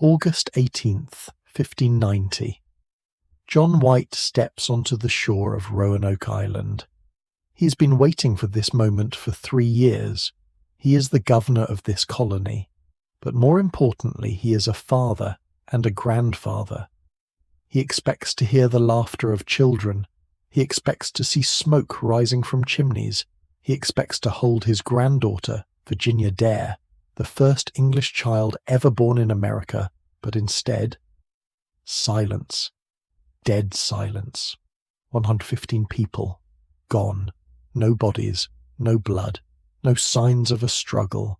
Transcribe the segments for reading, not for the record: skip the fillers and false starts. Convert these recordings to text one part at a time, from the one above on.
August 18th, 1590. John White steps onto the shore of Roanoke Island. He's been waiting for this moment for 3 years. He is the governor of this colony. But more importantly, he is a father and a grandfather. He expects to hear the laughter of children. He expects to see smoke rising from chimneys. He expects to hold his granddaughter, Virginia Dare, the first English child ever born in America, but instead, silence. Dead silence. 115 people. Gone. No bodies. No blood. No signs of a struggle.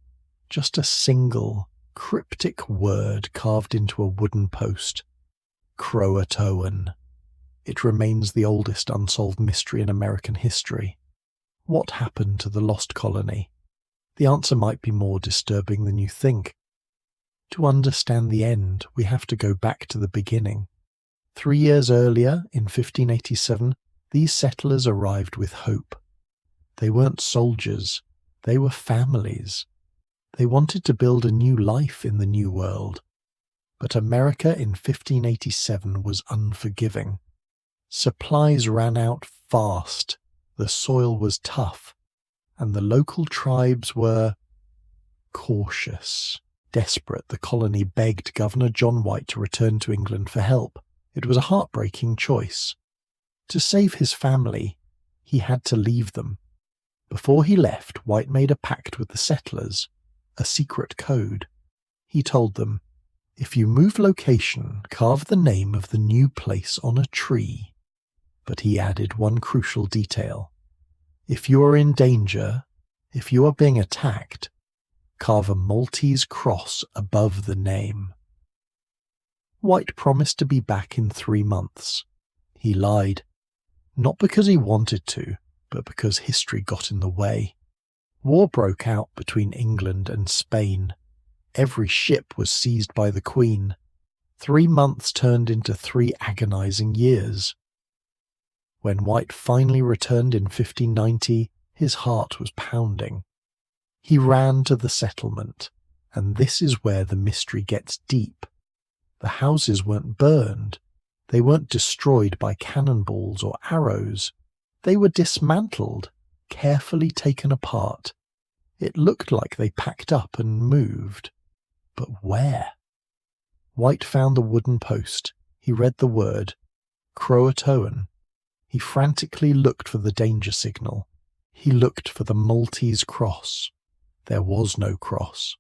Just a single, cryptic word carved into a wooden post. CROATOAN. It remains the oldest unsolved mystery in American history. What happened to the lost colony? The answer might be more disturbing than you think. To understand the end, we have to go back to the beginning. 3 years earlier, in 1587, these settlers arrived with hope. They weren't soldiers, they were families. They wanted to build a new life in the New World. But America in 1587 was unforgiving. Supplies ran out fast, the soil was tough, and the local tribes were cautious. Desperate, the colony begged Governor John White to return to England for help. It was a heartbreaking choice. To save his family, he had to leave them. Before he left, White made a pact with the settlers, a secret code. He told them, "If you move location, carve the name of the new place on a tree." But he added one crucial detail. If you are in danger, if you are being attacked, carve a Maltese cross above the name. White promised to be back in 3 months. He lied. Not because he wanted to, but because history got in the way. War broke out between England and Spain. Every ship was seized by the Queen. 3 months turned into 3 agonizing years. When White finally returned in 1590, his heart was pounding. He ran to the settlement, and this is where the mystery gets deep. The houses weren't burned. They weren't destroyed by cannonballs or arrows. They were dismantled, carefully taken apart. It looked like they packed up and moved. But where? White found the wooden post. He read the word, CROATOAN. He frantically looked for the danger signal. He looked for the Maltese cross. There was no cross.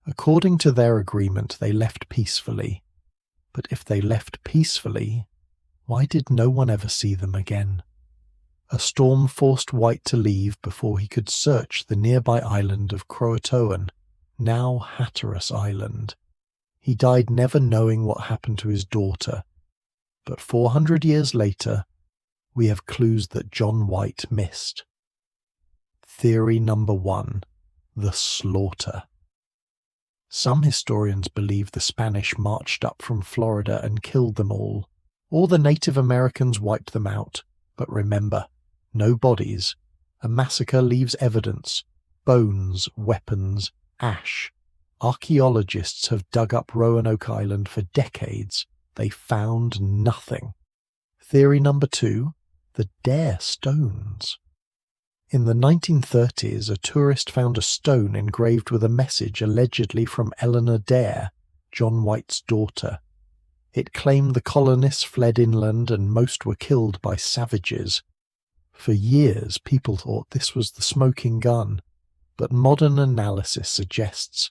According to their agreement, they left peacefully. But if they left peacefully, why did no one ever see them again? A storm forced White to leave before he could search the nearby island of CROATOAN, now Hatteras Island. He died never knowing what happened to his daughter. But 400 years later, we have clues that John White missed. Theory number 1. The slaughter. Some historians believe the Spanish marched up from Florida and killed them all, or the Native Americans wiped them out. But remember, no bodies. A massacre leaves evidence, bones, weapons, ash. Archaeologists have dug up Roanoke Island for decades. They found nothing. Theory number 2. The Dare stones. In the 1930s, a tourist found a stone engraved with a message allegedly from Eleanor Dare, John White's daughter. It claimed the colonists fled inland and most were killed by savages. For years, people thought this was the smoking gun, but modern analysis suggests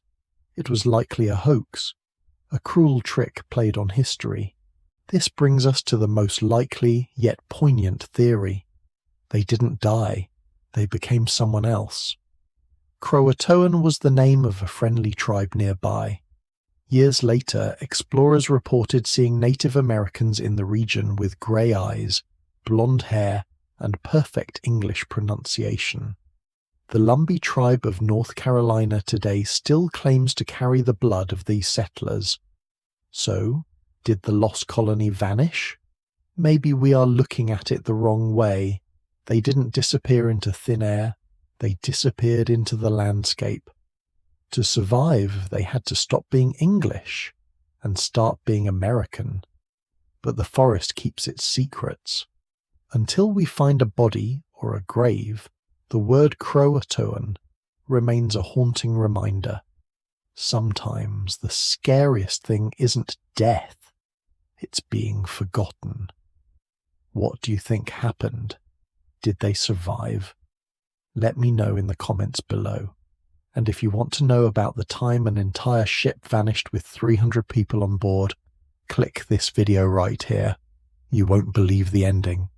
it was likely a hoax, a cruel trick played on history. This brings us to the most likely yet poignant theory. They didn't die. They became someone else. CROATOAN was the name of a friendly tribe nearby. Years later, explorers reported seeing Native Americans in the region with grey eyes, blonde hair, and perfect English pronunciation. The Lumbee tribe of North Carolina today still claims to carry the blood of these settlers. So, did the lost colony vanish? Maybe we are looking at it the wrong way. They didn't disappear into thin air. They disappeared into the landscape. To survive, they had to stop being English. and start being American. But the forest keeps its secrets. Until we find a body or a grave, the word CROATOAN remains a haunting reminder. Sometimes the scariest thing isn't death, it's being forgotten. What do you think happened? Did they survive? Let me know in the comments below. And if you want to know about the time an entire ship vanished with 300 people on board, click this video right here. You won't believe the ending.